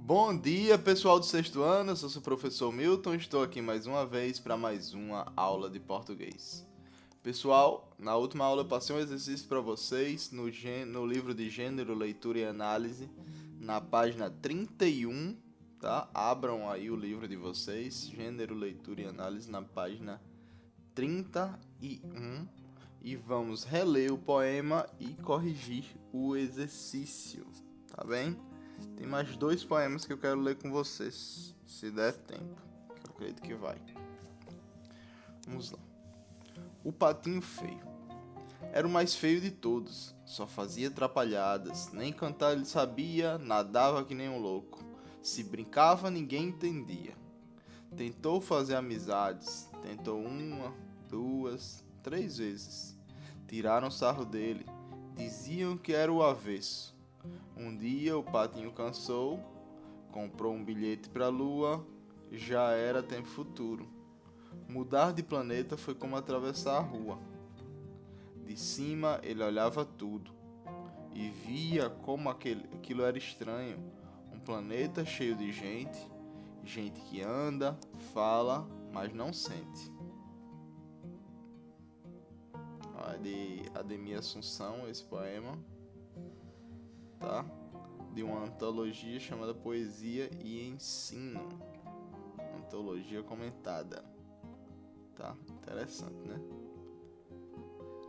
Bom dia, pessoal do sexto ano. Eu sou o professor Milton. Estou aqui mais uma vez para mais uma aula de português. Pessoal, na última aula eu passei um exercício para vocês no livro de Gênero, Leitura e Análise, na página 31, tá? Abram aí o livro de vocês, Gênero, Leitura e Análise, na página 31, e vamos reler o poema e corrigir o exercício, tá bem? Tem mais 2 poemas que eu quero ler com vocês, se der tempo, que eu acredito que vai. Vamos lá. O patinho feio. Era o mais feio de todos, só fazia atrapalhadas, nem cantar ele sabia, nadava que nem um louco. Se brincava, ninguém entendia. Tentou fazer amizades, tentou 1, 2, 3 vezes. Tiraram sarro dele, diziam que era o avesso. Um dia o patinho cansou, comprou um bilhete para a lua, já era tempo futuro. Mudar de planeta foi como atravessar a rua. De cima ele olhava tudo e via como aquilo era estranho. Um planeta cheio de gente, gente que anda, fala, mas não sente. É de Ademir Assunção esse poema, tá? De uma antologia chamada Poesia e Ensino, antologia comentada, tá? Interessante, né?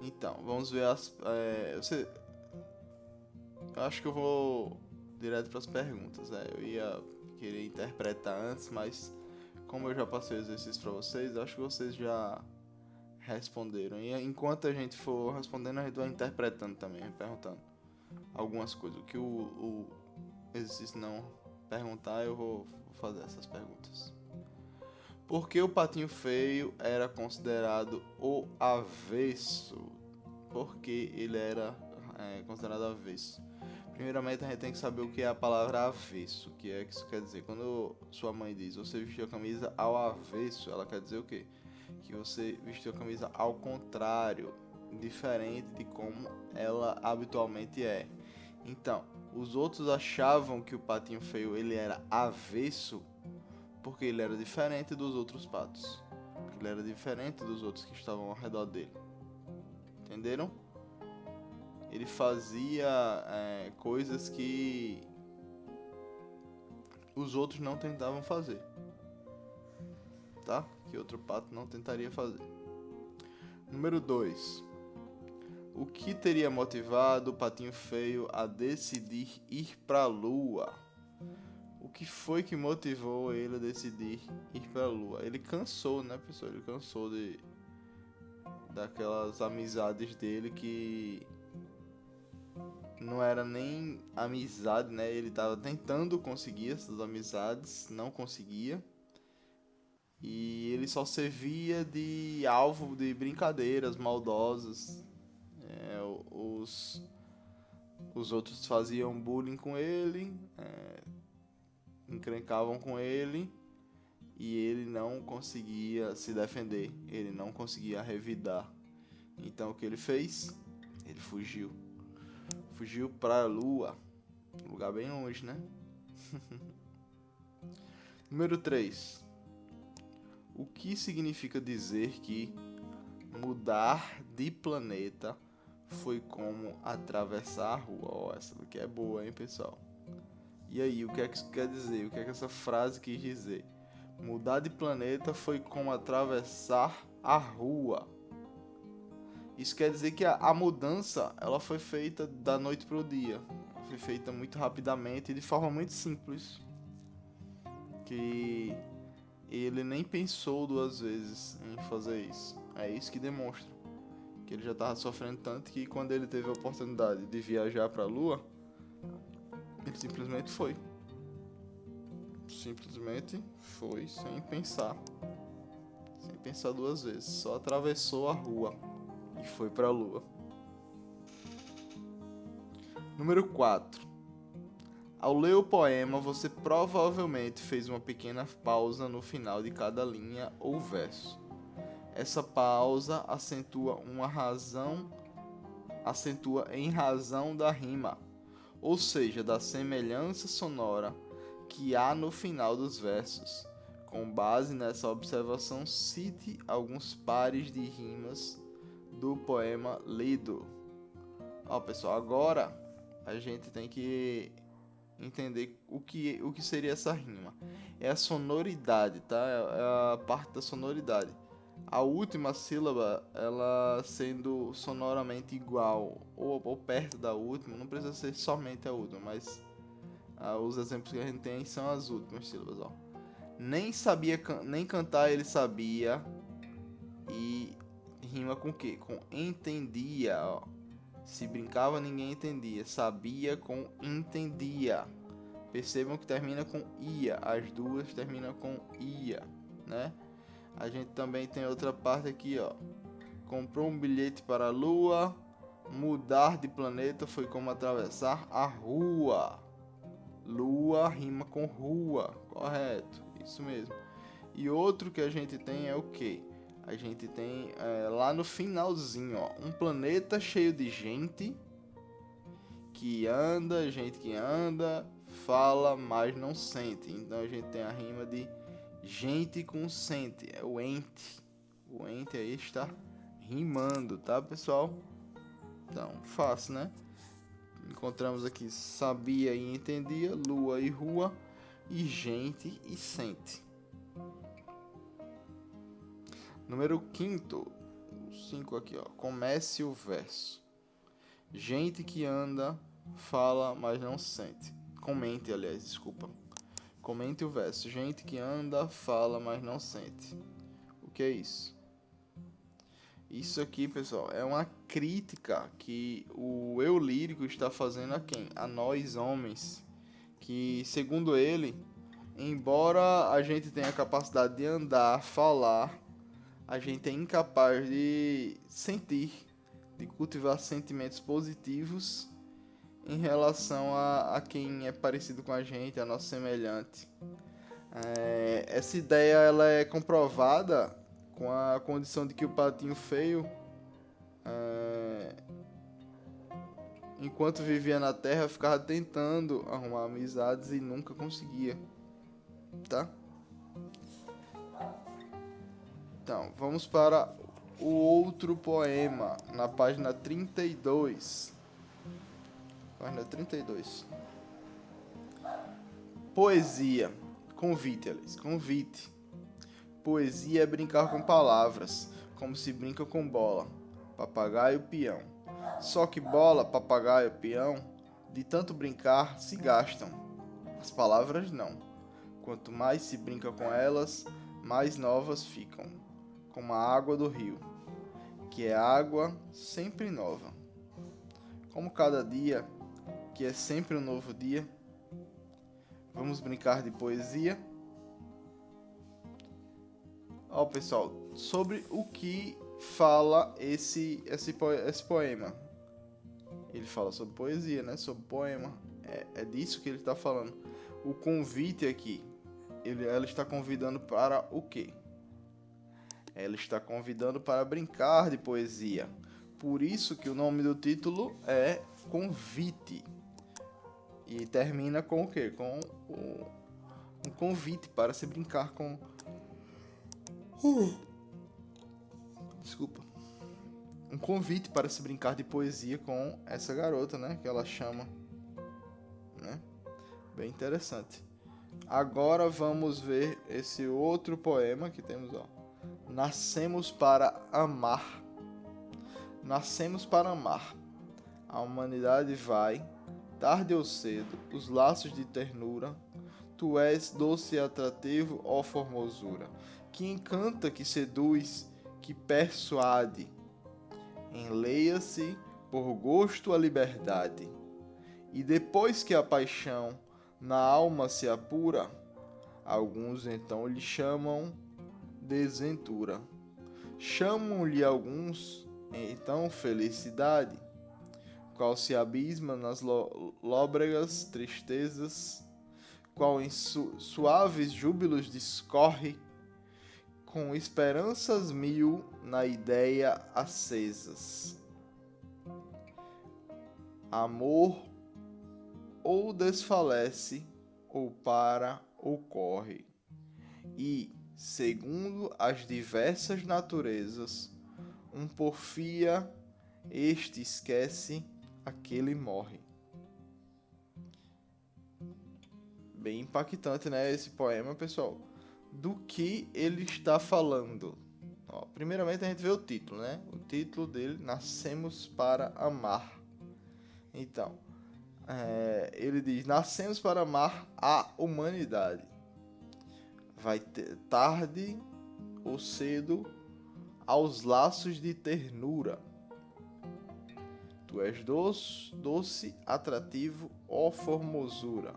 Então, vamos ver eu acho que eu vou direto para as perguntas, né? Eu ia querer interpretar antes, mas como eu já passei o exercício para vocês, eu acho que vocês já responderam. E enquanto a gente for respondendo, a gente vai interpretando também, perguntando algumas coisas. O que o exercício não perguntar, eu vou fazer essas perguntas. Por que o patinho feio era considerado o avesso? Porque ele era considerado avesso. Primeiramente, a gente tem que saber o que é a palavra avesso. O que é que isso quer dizer? Quando sua mãe diz, você vestiu a camisa ao avesso, ela quer dizer o quê? Que você vestiu a camisa ao contrário, diferente de como ela habitualmente é. Então, os outros achavam que o patinho feio ele era avesso porque ele era diferente dos outros patos. Porque ele era diferente dos outros que estavam ao redor dele. Entenderam? Ele fazia coisas que os outros não tentavam fazer, tá? Que outro pato não tentaria fazer. Número 2. O que teria motivado o patinho feio a decidir ir para a lua? O que foi que motivou ele a decidir ir para a lua? Ele cansou, né, pessoal? Ele cansou daquelas amizades dele que não era nem amizade, né? Ele estava tentando conseguir essas amizades, não conseguia. E ele só servia de alvo de brincadeiras maldosas. Os outros faziam bullying com ele, encrencavam com ele, e ele não conseguia se defender, ele não conseguia revidar. Então o que ele fez? Ele fugiu. Fugiu para a lua, um lugar bem longe, né? Número 3. O que significa dizer que mudar de planeta foi como atravessar a rua? Essa daqui é boa, hein, pessoal? E aí, o que é que isso quer dizer? O que é que essa frase quis dizer? Mudar de planeta foi como atravessar a rua. Isso quer dizer que a mudança ela foi feita da noite para o dia. Foi feita muito rapidamente e de forma muito simples. Que ele nem pensou 2 vezes em fazer isso. É isso que demonstra que ele já estava sofrendo tanto que quando ele teve a oportunidade de viajar para a Lua, ele simplesmente foi. Simplesmente foi, sem pensar. Sem pensar 2 vezes. Só atravessou a rua e foi para a Lua. Número 4. Ao ler o poema, você provavelmente fez uma pequena pausa no final de cada linha ou verso. Essa pausa acentua em razão da rima, ou seja, da semelhança sonora que há no final dos versos. Com base nessa observação, cite alguns pares de rimas do poema lido. Ó, pessoal, agora a gente tem que entender o que seria essa rima. É a sonoridade, tá? É a parte da sonoridade. A última sílaba, ela sendo sonoramente igual ou perto da última, não precisa ser somente a última, mas os exemplos que a gente tem são as últimas sílabas, ó. Nem sabia, nem cantar ele sabia, e rima com o quê? Com entendia, ó. Se brincava, ninguém entendia. Sabia com entendia. Percebam que termina com ia. As duas terminam com ia, né? A gente também tem outra parte aqui, ó. Comprou um bilhete para a lua. Mudar de planeta foi como atravessar a rua. Lua rima com rua, correto, isso mesmo. E outro que a gente tem é o que? A gente tem lá no finalzinho, ó, um planeta cheio de gente que anda, fala, mas não sente. Então a gente tem a rima de gente com sente, é o ente. O ente aí está rimando, tá, pessoal? Então, fácil, né? Encontramos aqui sabia e entendia, lua e rua, e gente e sente. Número 5, 5 aqui, ó. Comece o verso. Gente que anda, fala, mas não sente. Comente, aliás, desculpa. Comente o verso. Gente que anda, fala, mas não sente. O que é isso? Isso aqui, pessoal, é uma crítica que o eu lírico está fazendo a quem? A nós, homens. Que, segundo ele, embora a gente tenha a capacidade de andar, falar, a gente é incapaz de sentir, de cultivar sentimentos positivos em relação a quem é parecido com a gente, a nosso semelhante. Essa ideia ela é comprovada com a condição de que o patinho feio, enquanto vivia na Terra, ficava tentando arrumar amizades e nunca conseguia, tá? Então, vamos para o outro poema, na página 32. Página 32. Poesia. Convite, Alice. Convite. Poesia é brincar com palavras, como se brinca com bola, papagaio, peão. Só que bola, papagaio, peão, de tanto brincar, se gastam. As palavras não. Quanto mais se brinca com elas, mais novas ficam, como a água do rio, que é água sempre nova. Como cada dia, que é sempre um novo dia, vamos brincar de poesia. Ó, pessoal, sobre o que fala esse poema. Ele fala sobre poesia, né? Sobre poema. É disso que ele está falando. O convite aqui, ela está convidando para o quê? Ela está convidando para brincar de poesia. Por isso que o nome do título é Convite. E termina com o quê? Com um convite para se brincar com... Desculpa. Um convite para se brincar de poesia com essa garota, né? Que ela chama, né? Bem interessante. Agora vamos ver esse outro poema que temos, ó. Nascemos para amar. Nascemos para amar. A humanidade vai, tarde ou cedo, os laços de ternura. Tu és doce e atrativo, ó formosura, que encanta, que seduz, que persuade. Enleia-se por gosto a liberdade. E depois que a paixão na alma se apura, alguns então lhe chamam desventura. Chamam-lhe alguns então felicidade, qual se abisma nas lôbregas tristezas, qual em suaves júbilos discorre, com esperanças mil na ideia acesas. Amor ou desfalece ou para, ou corre. E, segundo as diversas naturezas, um porfia, este esquece, aquele morre. Bem impactante, né, esse poema, pessoal. Do que ele está falando? Ó, primeiramente a gente vê o título, né? O título dele, Nascemos para Amar. Então, ele diz, nascemos para amar a humanidade. Vai ter tarde ou cedo aos laços de ternura. Tu és doce, atrativo, ó formosura,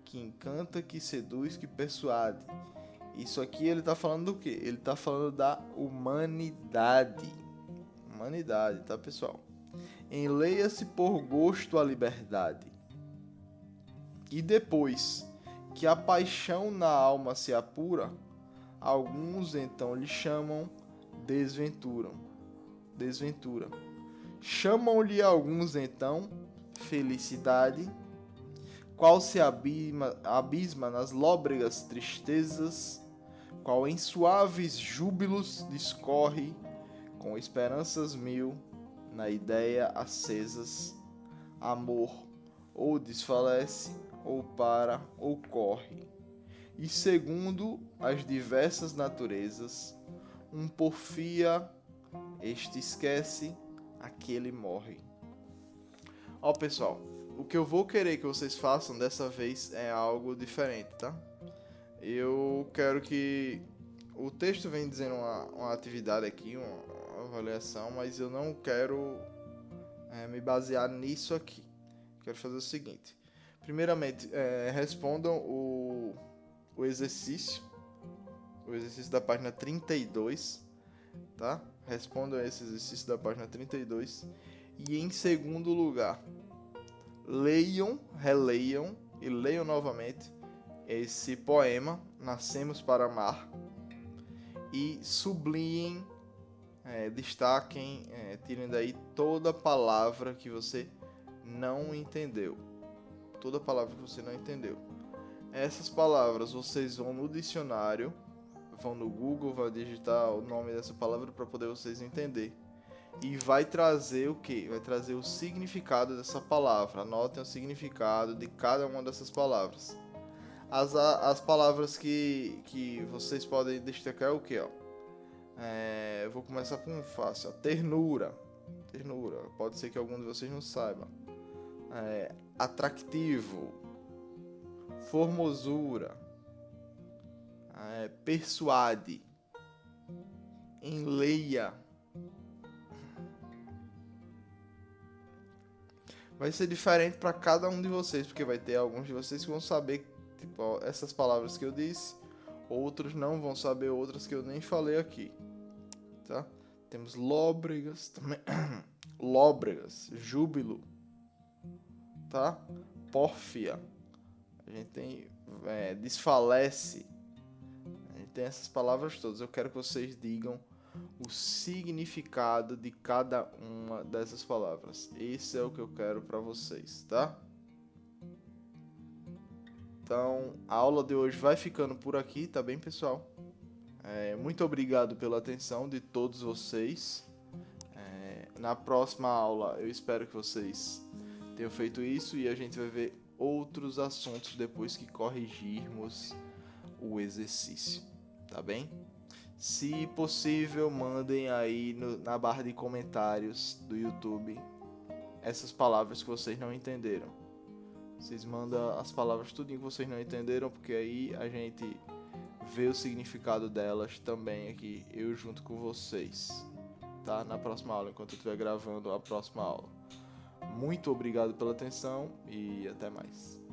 que encanta, que seduz, que persuade. Isso aqui ele está falando do quê? Ele está falando da humanidade. Humanidade, tá, pessoal? Enleia-se por gosto a liberdade. E depois que a paixão na alma se apura, alguns então lhe chamam desventura. Chamam-lhe alguns então felicidade, qual se abisma nas lôbregas tristezas, qual em suaves júbilos discorre, com esperanças mil, na ideia acesas, amor ou desfalece, ou para, ou corre. E segundo as diversas naturezas, um porfia, este esquece, aquele morre. Ó, pessoal, o que eu vou querer que vocês façam dessa vez é algo diferente, tá? Eu quero que o texto vem dizendo uma atividade aqui, uma avaliação, mas eu não quero me basear nisso aqui. Quero fazer o seguinte. Primeiramente, respondam o exercício da página 32, tá? Respondam esse exercício da página 32. E em segundo lugar, leiam, releiam e leiam novamente esse poema, Nascemos para Amar, e sublinhem, destaquem, tirem daí toda palavra que você não entendeu. Toda palavra que você não entendeu. Essas palavras vocês vão no dicionário, vão no Google, vão digitar o nome dessa palavra para poder vocês entenderem. E vai trazer o quê? Vai trazer o significado dessa palavra. Anotem o significado de cada uma dessas palavras. As palavras que vocês podem destacar é o quê? Ó? Vou começar com um fácil. Ó. Ternura. Pode ser que algum de vocês não saiba. Atrativo. Formosura. Persuade. Enleia. Vai ser diferente para cada um de vocês, porque vai ter alguns de vocês que vão saber tipo, essas palavras que eu disse, outros não vão saber outras que eu nem falei aqui, tá? Temos lôbregas também, lôbregas, júbilo, tá? Pórfia, a gente tem desfalece, a gente tem essas palavras todas. Eu quero que vocês digam o significado de cada uma dessas palavras. Esse é o que eu quero para vocês, tá? Então, a aula de hoje vai ficando por aqui, tá bem, pessoal? Muito obrigado pela atenção de todos vocês. Na próxima aula, eu espero que vocês tenham feito isso e a gente vai ver outros assuntos depois que corrigirmos o exercício, tá bem? Se possível, mandem aí na barra de comentários do YouTube essas palavras que vocês não entenderam. Vocês mandam as palavras tudo que vocês não entenderam, porque aí a gente vê o significado delas também aqui, eu junto com vocês, tá? Na próxima aula, enquanto eu estiver gravando a próxima aula. Muito obrigado pela atenção e até mais.